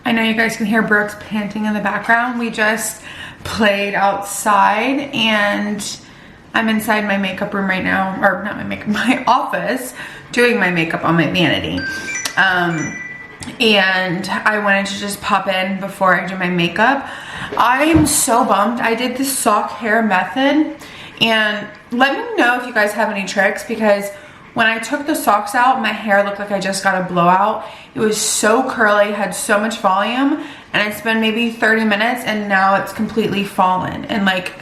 I know you guys can hear Brooks panting in the background. We just played outside and I'm inside my makeup room right now, or not my makeup, my office, doing my makeup on my vanity. And I wanted to just pop in before I do my makeup. I'm so bummed. I did the sock hair method, and let me know if you guys have any tricks, because when I took the socks out, my hair looked like I just got a blowout. It was so curly, had so much volume, and it's been maybe 30 minutes and now it's completely fallen. And like,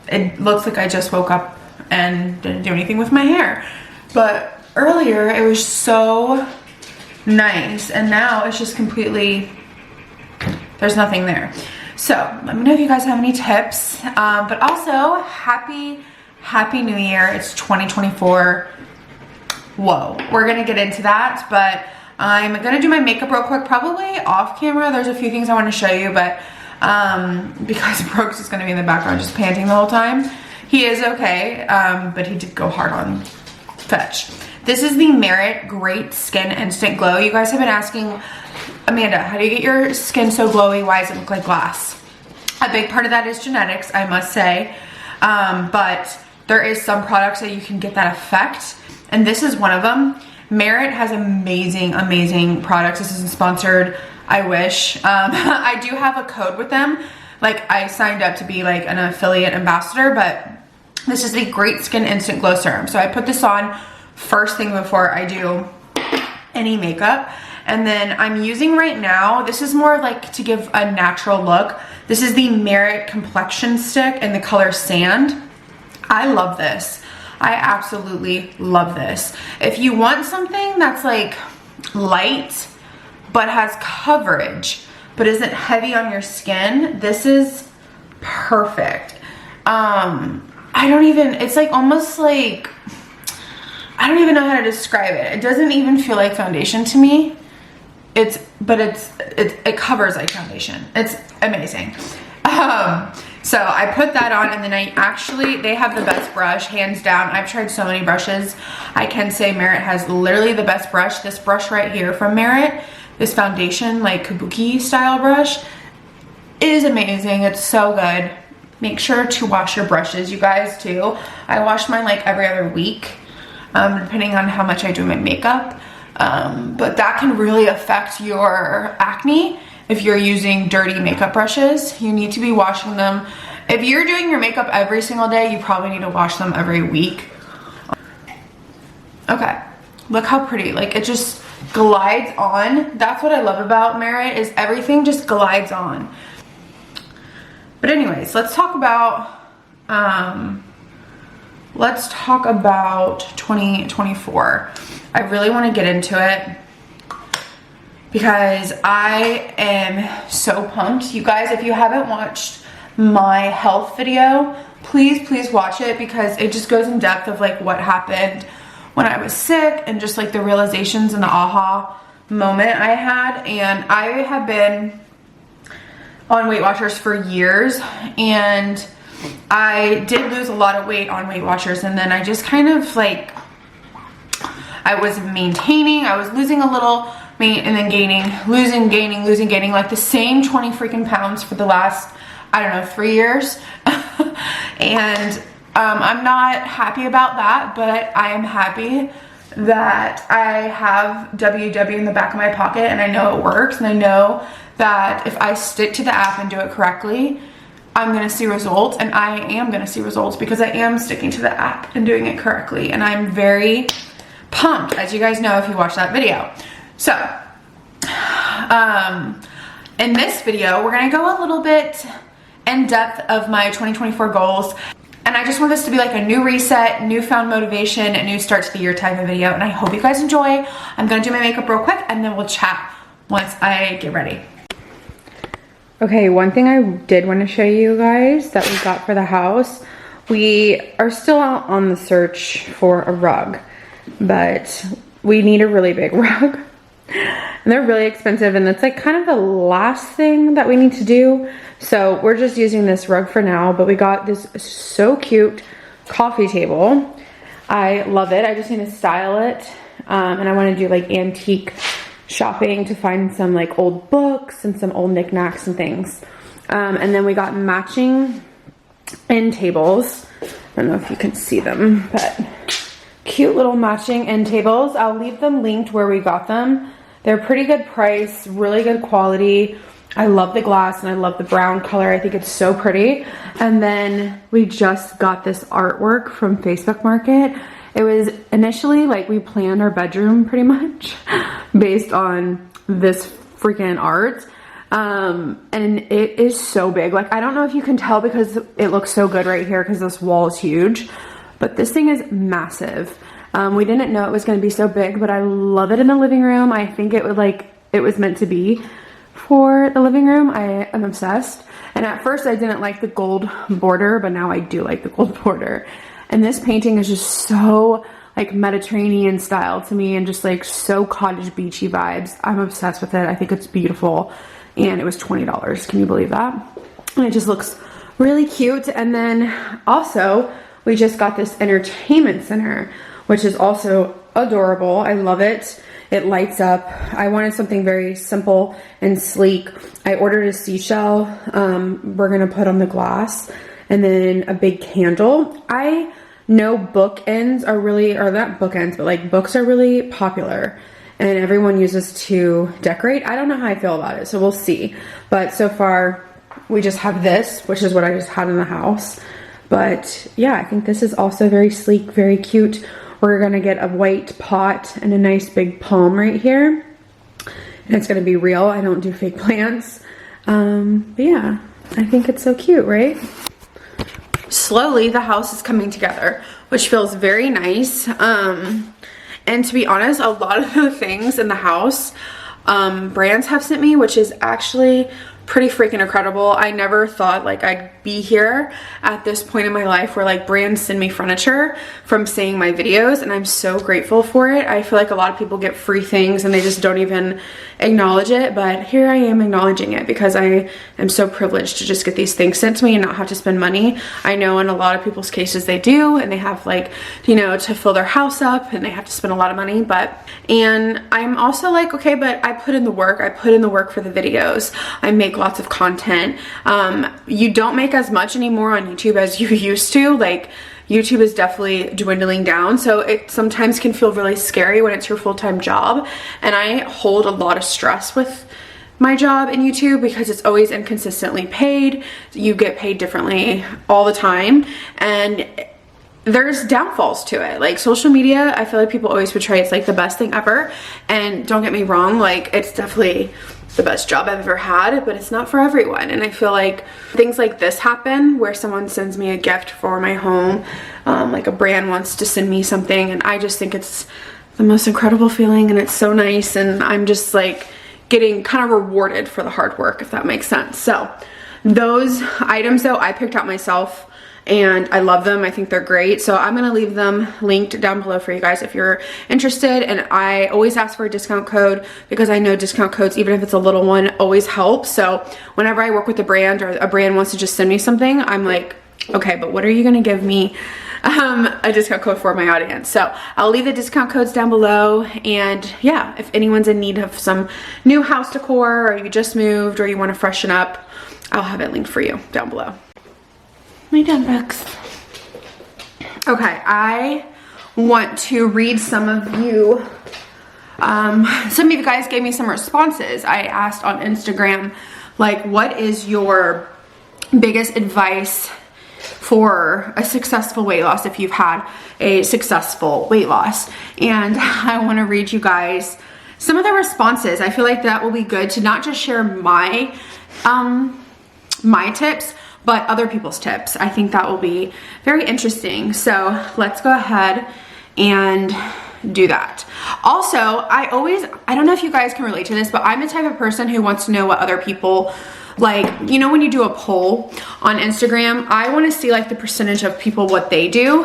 it looks like I just woke up and didn't do anything with my hair. But earlier it was so nice, and now it's just completely, there's nothing there. So let me know if you guys have any tips. But also, happy New Year. It's 2024. Whoa, we're gonna get into that, but I'm gonna do my makeup real quick, probably off camera. There's a few things I want to show you, but because Brooks is gonna be in the background just panting the whole time. He is okay, but he did go hard on Fetch. This is the Merit Great Skin Instant Glow. You guys have been asking, Amanda, how do you get your skin so glowy? Why does it look like glass? A big part of that is genetics, I must say, but there is some products that you can get that effect, and this is one of them. Merit has amazing products. This isn't sponsored, I wish. I do have a code with them. Like, I signed up to be like an affiliate ambassador, but this is the Great Skin Instant Glow Serum. So I put this on first thing before I do any makeup. And then I'm using right now, this is more like to give a natural look. This is the Merit Complexion Stick in the color Sand. I love this. I absolutely love this. If you want something that's like light but has coverage but isn't heavy on your skin, this is perfect. It's like almost like, I don't even know how to describe it. It doesn't even feel like foundation to me. It covers like foundation. It's amazing. So I put that on, and then they have the best brush, hands down. I've tried so many brushes. I can say Merit has literally the best brush. This brush right here from Merit, this foundation, like kabuki style brush, is amazing. It's so good. Make sure to wash your brushes, you guys, too. I wash mine like every other week, depending on how much I do my makeup. But that can really affect your acne. If you're using dirty makeup brushes, you need to be washing them. If you're doing your makeup every single day, you probably need to wash them every week. Okay, look how pretty. Like, it just glides on. That's what I love about Merit, is everything just glides on. But anyways, let's talk about 2024. I really want to get into it because I am so pumped. You guys, if you haven't watched my health video, please watch it, because it just goes in depth of like what happened when I was sick and just like the realizations and the aha moment I had. And I have been on Weight Watchers for years, and I did lose a lot of weight on Weight Watchers, and then I just kind of like, I was maintaining, I was losing a little, and then gaining, losing, gaining, like the same 20 freaking pounds for the last, I don't know, 3 years. And I'm not happy about that, but I am happy that I have WW in the back of my pocket, and I know it works, and I know that if I stick to the app and do it correctly, I'm gonna see results, and I am gonna see results because I am sticking to the app and doing it correctly, and I'm very pumped, as you guys know if you watch that video. So, in this video, we're gonna go a little bit in depth of my 2024 goals, and I just want this to be like a new reset, newfound motivation, a new start to the year type of video, and I hope you guys enjoy. I'm gonna do my makeup real quick, and then we'll chat once I get ready. Okay, one thing I did want to show you guys that we got for the house. We are still out on the search for a rug, but we need a really big rug. And they're really expensive, and that's like kind of the last thing that we need to do. So we're just using this rug for now, but we got this so cute coffee table. I love it. I just need to style it. And I want to do like antique shopping to find some like old books and some old knickknacks and things. And then we got matching end tables. I don't know if you can see them, but cute little matching end tables. I'll leave them linked where we got them. They're pretty good price, really good quality. I love the glass and I love the brown color. I think it's so pretty. And then we just got this artwork from Facebook Market. It was initially like we planned our bedroom pretty much based on this freaking art. And it is so big. Like, I don't know if you can tell because it looks so good right here because this wall is huge, but this thing is massive. We didn't know it was going to be so big, but I love it in the living room. I think it was meant to be for the living room. I am obsessed. And at first I didn't like the gold border, but now I do like the gold border. And this painting is just so like Mediterranean style to me and just like so cottage beachy vibes. I'm obsessed with it. I think it's beautiful. And it was $20. Can you believe that? And it just looks really cute. And then also we just got this entertainment center, which is also adorable. I love it. It lights up. I wanted something very simple and sleek. I ordered a seashell we're gonna put on the glass, and then a big candle. I know bookends are really, or not bookends, but like books are really popular and everyone uses to decorate. I don't know how I feel about it, so we'll see. But so far we just have this, which is what I just had in the house. But yeah, I think this is also very sleek, very cute. We're gonna get a white pot and a nice big palm right here. And it's gonna be real. I don't do fake plants. But yeah, I think it's so cute, right? Slowly, the house is coming together, which feels very nice. And to be honest, a lot of the things in the house, brands have sent me, which is actually pretty freaking incredible. I never thought like I'd be here at this point in my life where like brands send me furniture from seeing my videos, and I'm so grateful for it. I feel like a lot of people get free things and they just don't even acknowledge it, but here I am acknowledging it because I am so privileged to just get these things sent to me and not have to spend money. I know in a lot of people's cases they do, and they have like, you know, to fill their house up and they have to spend a lot of money, and I'm also like, okay, but I put in the work. I put in the work for the videos. I make lots of content. You don't make as much anymore on YouTube as you used to. Like, YouTube is definitely dwindling down, so it sometimes can feel really scary when it's your full-time job, and I hold a lot of stress with my job in YouTube because it's always inconsistently paid. You get paid differently all the time, and there's downfalls to it. Like, social media, I feel like people always portray it's like the best thing ever, and don't get me wrong, like, it's definitely the best job I've ever had, but it's not for everyone. And I feel like things like this happen where someone sends me a gift for my home, like a brand wants to send me something, and I just think it's the most incredible feeling, and it's so nice, and I'm just like getting kind of rewarded for the hard work, if that makes sense. So those items though, I picked out myself, and I love them. I think they're great. So I'm gonna leave them linked down below for you guys if you're interested. And I always ask for a discount code because I know discount codes, even if it's a little one, always help. So whenever I work with a brand or a brand wants to just send me something, I'm like, okay, but what are you gonna give me a discount code for my audience? So I'll leave the discount codes down below. And yeah, if anyone's in need of some new house decor, or you just moved, or you wanna freshen up, I'll have it linked for you down below. My done books. Okay, I want to read some of you. Some of you guys gave me some responses. I asked on Instagram, like, what is your biggest advice for a successful weight loss if you've had a successful weight loss? And I want to read you guys some of the responses. I feel like that will be good to not just share my tips, but other people's tips. I think that will be very interesting. So let's go ahead and do that. Also, I don't know if you guys can relate to this, but I'm the type of person who wants to know what other people like. You know, when you do a poll on Instagram, I want to see like the percentage of people what they do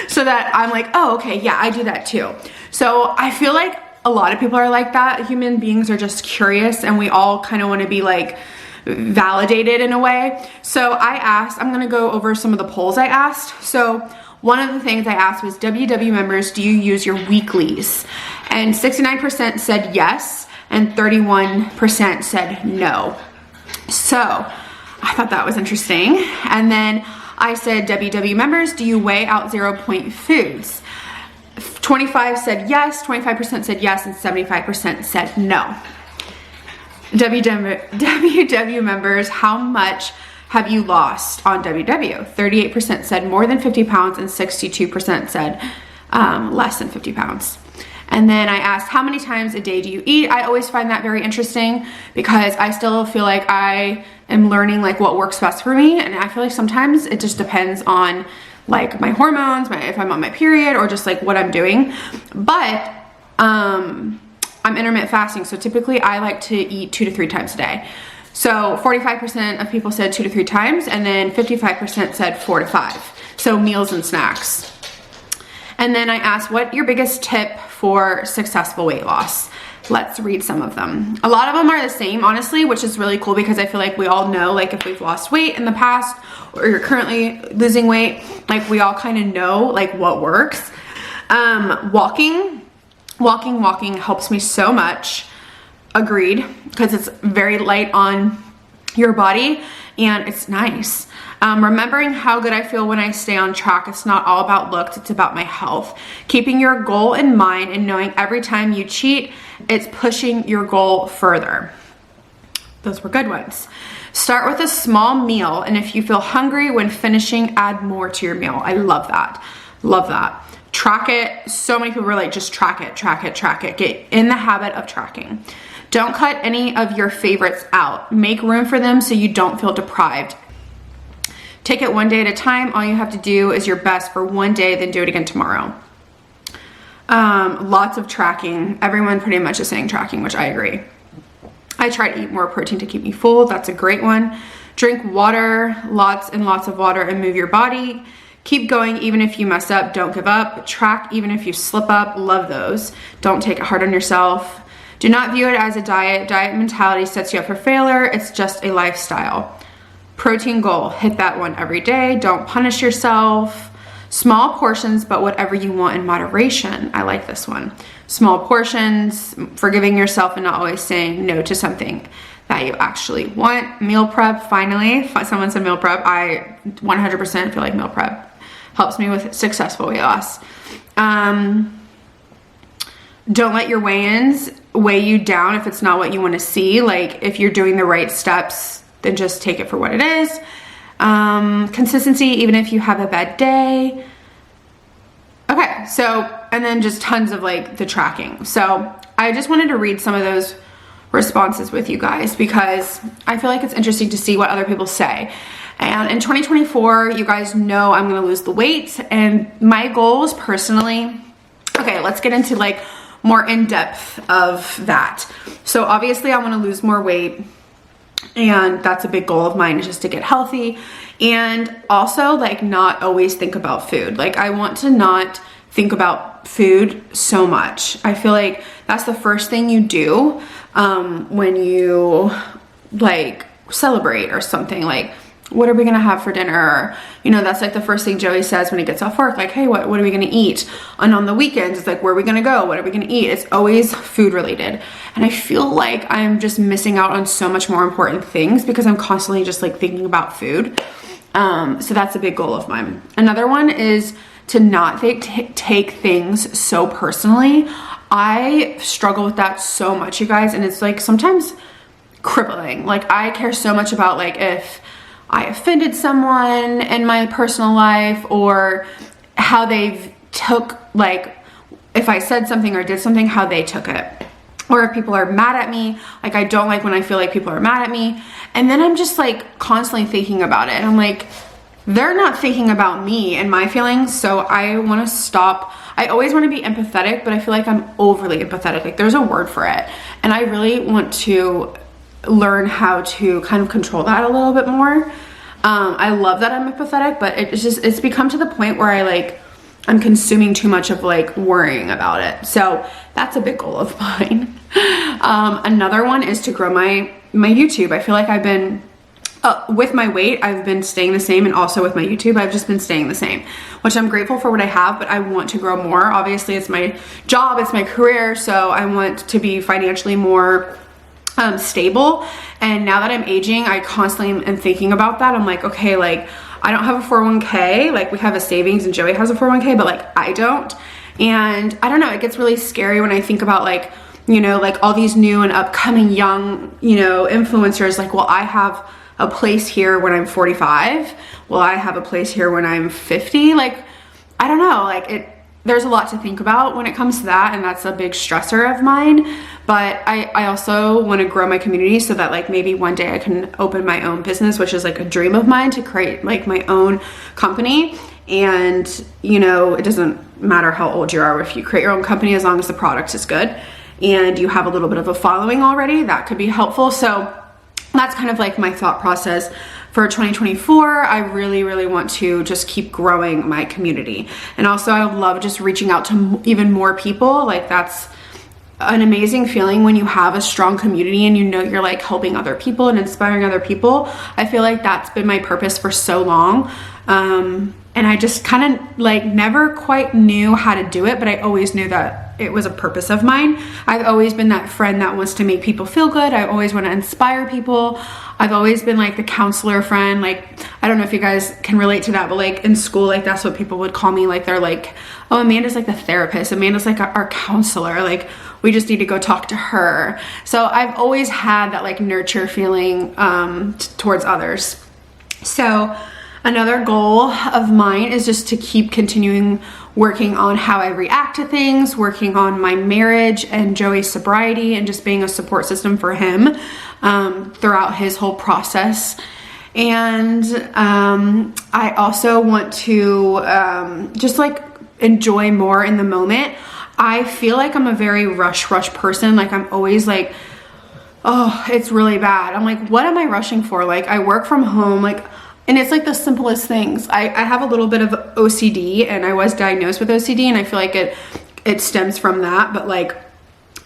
so that I'm like, oh, okay, yeah, I do that too. So I feel like a lot of people are like that. Human beings are just curious, and we all kind of want to be like validated in a way. So I asked, I'm gonna go over some of the polls I asked. So one of the things I asked was, WW members, do you use your weeklies? And 69% said yes, and 31% said no. So I thought that was interesting. And then I said, WW members, do you weigh out 0 point foods? 25 said yes, 25% said yes, and 75% said no. WW members, how much have you lost on WW? 38% said more than 50 pounds and 62% said less than 50 pounds. And then I asked, how many times a day do you eat? I always find that very interesting because I still feel like I am learning like what works best for me. And I feel like sometimes it just depends on like my hormones, if I'm on my period, or just like what I'm doing. But I'm intermittent fasting, so typically I like to eat 2 to 3 times a day. So 45% of people said 2 to 3 times, and then 55% said 4 to 5. So meals and snacks. And then I asked, what your biggest tip for successful weight loss? Let's read some of them. A lot of them are the same, honestly, which is really cool because I feel like we all know, like if we've lost weight in the past or you're currently losing weight, like we all kind of know like what works. Walking helps me so much. Agreed, because it's very light on your body and it's nice. Remembering how good I feel when I stay on track. It's not all about looks, it's about my health. Keeping your goal in mind and knowing every time you cheat, it's pushing your goal further. Those were good ones. Start with a small meal, and if you feel hungry when finishing, add more to your meal. I love that. Love that. Track it. So many people were like, just track it, track it, track it. Get in the habit of tracking. Don't cut any of your favorites out. Make room for them so you don't feel deprived. Take it one day at a time. All you have to do is your best for one day, then do it again tomorrow. Lots of tracking. Everyone pretty much is saying tracking, which I agree. I try to eat more protein to keep me full. That's a great one. Drink water, lots and lots of water, and move your body. Keep going even if you mess up. Don't give up. Track even if you slip up. Love those. Don't take it hard on yourself. Do not view it as a diet. Diet mentality sets you up for failure. It's just a lifestyle. Protein goal. Hit that one every day. Don't punish yourself. Small portions, but whatever you want in moderation. I like this one. Small portions, forgiving yourself and not always saying no to something that you actually want. Meal prep, finally. Someone said meal prep. I 100% feel like meal prep helps me with successful weight loss. Don't let your weigh-ins weigh you down if it's not what you want to see. Like if you're doing the right steps, then just take it for what it is. Consistency, even if you have a bad day. Okay, so, and then just tons of like the tracking. So I just wanted to read some of those responses with you guys because I feel like it's interesting to see what other people say. And in 2024, you guys know I'm gonna lose the weight, and my goals personally, okay, let's get into like more in depth of that. So obviously I wanna lose more weight, and that's a big goal of mine, is just to get healthy, and also like not always think about food. Like I want to not think about food so much. I feel like that's the first thing you do when you like celebrate or something. Like, what are we gonna have for dinner? Or, you know, that's like the first thing Joey says when he gets off work, like, hey, what are we gonna eat? And on the weekends, it's like, where are we gonna go? What are we gonna eat? It's always food related. And I feel like I'm just missing out on so much more important things because I'm constantly just like thinking about food. So that's a big goal of mine. Another one is to not take things so personally. I struggle with that so much, you guys, and it's like sometimes crippling. Like I care so much about like if I offended someone in my personal life, or how they've took, like if I said something or did something, how they took it. Or if people are mad at me, like I don't like when I feel like people are mad at me. And then I'm just like constantly thinking about it. And I'm like, they're not thinking about me and my feelings. So I want to stop. I always want to be empathetic, but I feel like I'm overly empathetic. Like there's a word for it. And I really want to learn how to kind of control that a little bit more. I love that I'm empathetic, but it's become to the point where I'm consuming too much of like worrying about it. So that's a big goal of mine. Another one is to grow my YouTube. I feel like I've been with my weight, I've been staying the same, and also with my YouTube, I've just been staying the same, which I'm grateful for what I have, but I want to grow more. Obviously, it's my job, it's my career, so I want to be financially more stable. And now that I'm aging, I constantly am thinking about that. I'm like, okay, like I don't have a 401k, like we have a savings and Joey has a 401k, but like I don't. And I don't know, it gets really scary when I think about like, you know, like all these new and upcoming young, you know, influencers, like, well, I have a place here when I'm 45. Well, I have a place here when I'm 50. Like, I don't know, like there's a lot to think about when it comes to that, and that's a big stressor of mine. But I also want to grow my community so that like maybe one day I can open my own business, which is like a dream of mine, to create like my own company. And you know, it doesn't matter how old you are if you create your own company, as long as the product is good and you have a little bit of a following already, that could be helpful. So that's kind of like my thought process for 2024. I really want to just keep growing my community. And also I love just reaching out to even more people. Like that's an amazing feeling when you have a strong community and you know you're like helping other people and inspiring other people. I feel like that's been my purpose for so long. And I just kind of like never quite knew how to do it, but I always knew that it was a purpose of mine. I've always been that friend that wants to make people feel good. I always want to inspire people. I've always been like the counselor friend. Like, I don't know if you guys can relate to that, but like in school, like that's what people would call me. Like they're like, oh, Amanda's like the therapist. Amanda's like our counselor. Like we just need to go talk to her. So I've always had that like nurture feeling towards others. So another goal of mine is just to keep continuing working on how I react to things, working on my marriage and Joey's sobriety, and just being a support system for him throughout his whole process. And I also want to just like enjoy more in the moment. I feel like I'm a very rush person. Like I'm always like, oh, it's really bad. I'm like, what am I rushing for? Like I work from home, like, and it's like the simplest things. I have a little bit of OCD, and I was diagnosed with OCD, and I feel like it stems from that. But like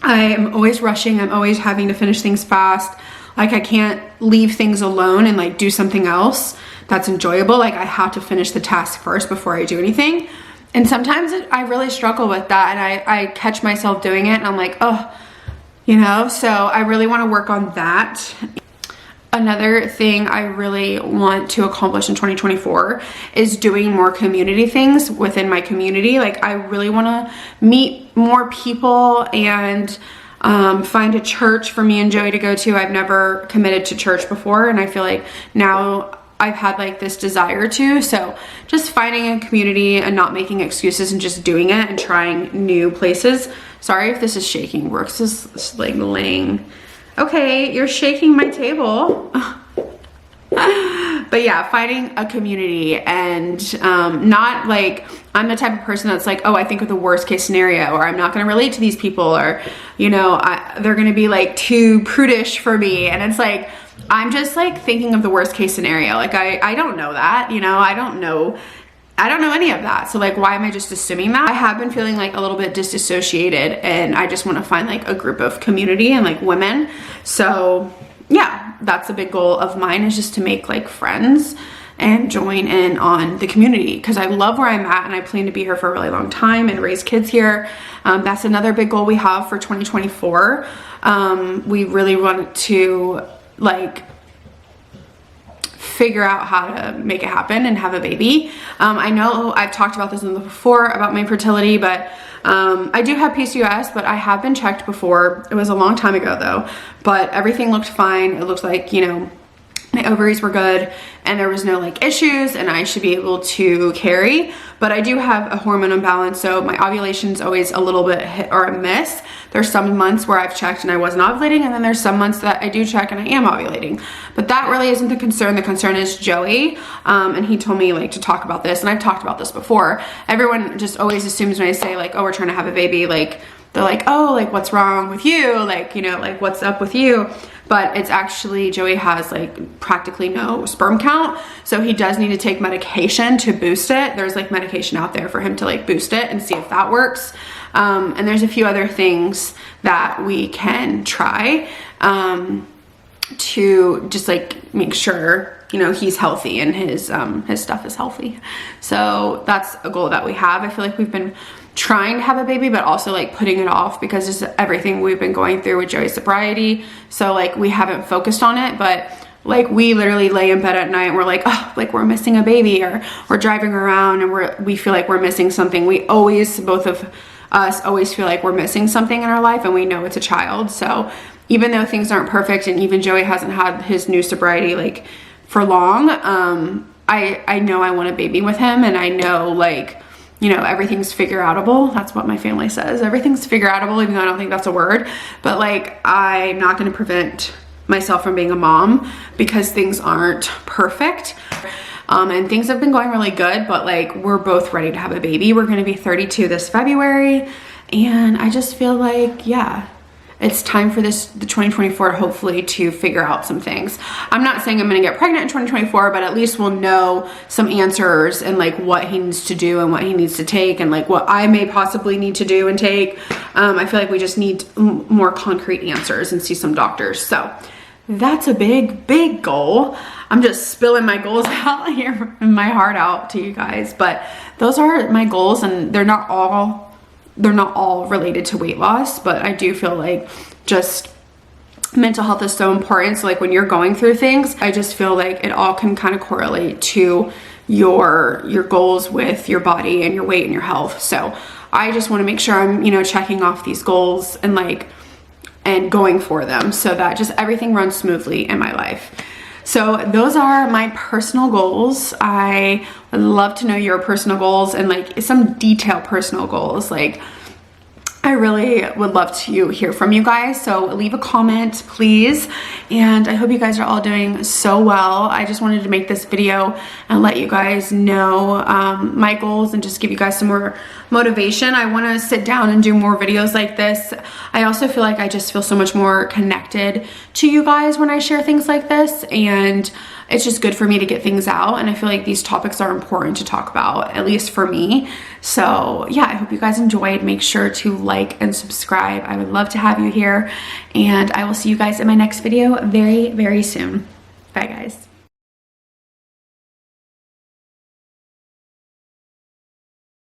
I am always rushing. I'm always having to finish things fast. Like I can't leave things alone and like do something else that's enjoyable. Like I have to finish the task first before I do anything. And sometimes I really struggle with that, and I catch myself doing it, and I'm like, oh, you know, so I really want to work on that. Another thing I really want to accomplish in 2024 is doing more community things within my community. Like I really want to meet more people and find a church for me and Joey to go to. I've never committed to church before, and I feel like now I've had like this desire to. So just finding a community and not making excuses and just doing it and trying new places. Sorry if this is shaking. Brooks is like laying. Okay, you're shaking my table. But yeah, finding a community, and not like I'm the type of person that's like, oh, I think of the worst case scenario, or I'm not going to relate to these people, or you know, they're going to be like too prudish for me. And it's like I'm just like thinking of the worst case scenario. Like I don't know that, you know, I don't know any of that. So like, why am I just assuming that? I have been feeling like a little bit disassociated, and I just want to find like a group of community and like women. So yeah, that's a big goal of mine, is just to make like friends and join in on the community, because I love where I'm at and I plan to be here for a really long time and raise kids here. That's another big goal we have for 2024. We really want to like figure out how to make it happen and have a baby. I know I've talked about this before about my fertility, but I do have PCOS, but I have been checked before. It was a long time ago though, but everything looked fine. It looked like, you know, my ovaries were good and there was no like issues, and I should be able to carry. But I do have a hormone imbalance, so my ovulation is always a little bit hit or a miss. There's some months where I've checked and I wasn't ovulating, and then there's some months that I do check and I am ovulating. But that really isn't the concern. The concern is Joey, and he told me like to talk about this, and I've talked about this before. Everyone just always assumes when I say like, oh, we're trying to have a baby, like they're like, oh, like what's wrong with you? Like, you know, like what's up with you? But it's actually, Joey has like practically no sperm count. So he does need to take medication to boost it. There's like medication out there for him to like boost it and see if that works. And there's a few other things that we can try. to just like make sure, you know, he's healthy and his stuff is healthy. So that's a goal that we have. I feel like we've been trying to have a baby, but also like putting it off because just everything we've been going through with Joey's sobriety. So like we haven't focused on it, but like we literally lay in bed at night and we're like, oh, like we're missing a baby, or we're driving around and we feel like we're missing something. We always, both of us always feel like we're missing something in our life, and we know it's a child. So even though things aren't perfect, and even Joey hasn't had his new sobriety like for long, I know I want a baby with him, and I know, like, you know, everything's figure outable. That's what my family says. Everything's figure outable, even though I don't think that's a word. But like, I'm not going to prevent myself from being a mom because things aren't perfect. And things have been going really good, but like, we're both ready to have a baby. We're going to be 32 this February. And I just feel like, yeah, it's time for the 2024 hopefully to figure out some things. I'm not saying I'm gonna get pregnant in 2024, but at least we'll know some answers and like what he needs to do and what he needs to take, and like what I may possibly need to do and take. I feel like we just need more concrete answers and see some doctors. So that's a big goal. I'm just spilling my goals out here and my heart out to you guys, but those are my goals, and they're not all related to weight loss, but I do feel like just mental health is so important. So like when you're going through things, I just feel like it all can kind of correlate to your goals with your body and your weight and your health. So I just want to make sure I'm, you know, checking off these goals and like, and going for them so that just everything runs smoothly in my life. So those are my personal goals. I would love to know your personal goals and like some detailed personal goals. Like, I really would love to hear from you guys. So leave a comment, please. And I hope you guys are all doing so well. I just wanted to make this video and let you guys know my goals and just give you guys some more motivation. I want to sit down and do more videos like this. I also feel like I just feel so much more connected to you guys when I share things like this, and it's just good for me to get things out, and I feel like these topics are important to talk about, at least for me. So yeah, I hope you guys enjoyed. Make sure to like and subscribe. I would love to have you here, and I will see you guys in my next video very soon. Bye guys.